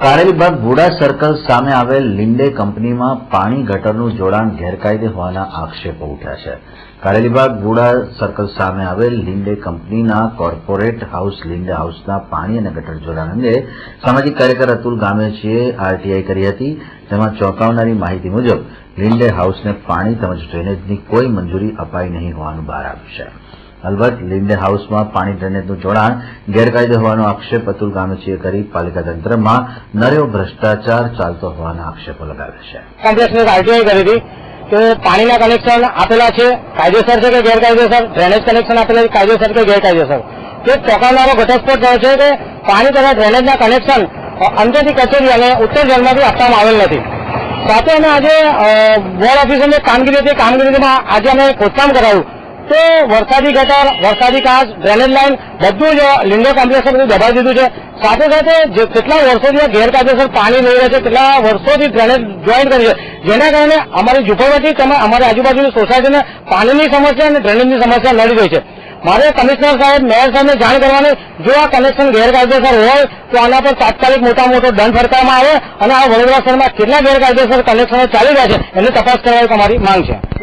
કારેલીબાગ બુડા circle સામે આવેલ Linde કંપનીમાં પાણી ગટરનું જોડાણ ગેરકાયદે હોવાના આક્ષેપો ઉઠ્યા છે. કારેલીબાગ બુડા સર્કલ સામે આવેલ લિન્ડે કંપનીના કોર્પોરેટ હાઉસ લિન્ડે હાઉસના પાણી અને ગટર જોડાણ અંગે સામાજિક કાર્યકર અતુલ ગામેચીએ આરટીઆઈ કરી હતી. જેમાં ચોંકાવનારી માહિતી મુજબ લિન્ડે હાઉસને પાણી તેમજ ડ્રેનેજની કોઈ મંજૂરી અપાઈ નહીં હોવાનું બહાર આવ્યું છે. અલબત્ત લિન્ડે હાઉસમાં પાણી ડ્રેનેજનું જોડાણ ગેરકાયદે હોવાનો આક્ષેપ અતુલ ગામેચીએ કરી પાલિકા તંત્રમાં નર્યો ભ્રષ્ટાચાર ચાલતો હોવાના આક્ષેપો લગાવ્યા છે. કોમ્પ્લેક્સની આરટીઆઈ કરી હતી કે પાણીના કનેક્શન આપેલા છે કાયદેસર છે કે ગેરકાયદેસર, ડ્રેનેજ કનેક્શન આપેલા છે કાયદેસર કે ગેરકાયદેસર. જે ચોંકાવનારો ઘટસ્ફોટ થયો છે કે પાણી તથા ડ્રેનેજના કનેક્શન અંદરથી કચેરી અને ઉત્તર ઝોનમાંથી આપવામાં આવેલ નથી. સાથે અમે આજે વોર્ડ ઓફિસરની કામગીરી હતી. કામગીરીમાં આજે અમે ખોદકામ કરાવ્યું તો વરસાદી ગટર, વરસાદી કાચ, ડ્રેનેજ લાઇન બધું જ લિન્ડે કોમ્પ્લેક્સે બધું દબાવી દીધું છે. સાથે સાથે કેટલા વર્ષોથી ગેરકાયદેસર પાણી લઈ રહ્યા છે, કેટલા વર્ષોથી ડ્રેનેજ જોઈન્ટ કરી છે, જેના કારણે અમારી ઝુંપડપટ્ટી તેમજ અમારી આજુબાજુની સોસાયટીને પાણીની સમસ્યા અને ડ્રેનેજની સમસ્યા નડી ગઈ છે. મારે કમિશનર સાહેબ, મેયર સાહેબને જાણ કરવાની, જો આ કનેક્શન ગેરકાયદેસર હોય તો આના પર તાત્કાલિક મોટો દંડ ફટકારવામાં આવે અને આ વડોદરા શહેરમાં કેટલા ગેરકાયદેસર કનેક્શનો ચાલી રહ્યા છે એની તપાસ કરવાની અમારી માંગ છે.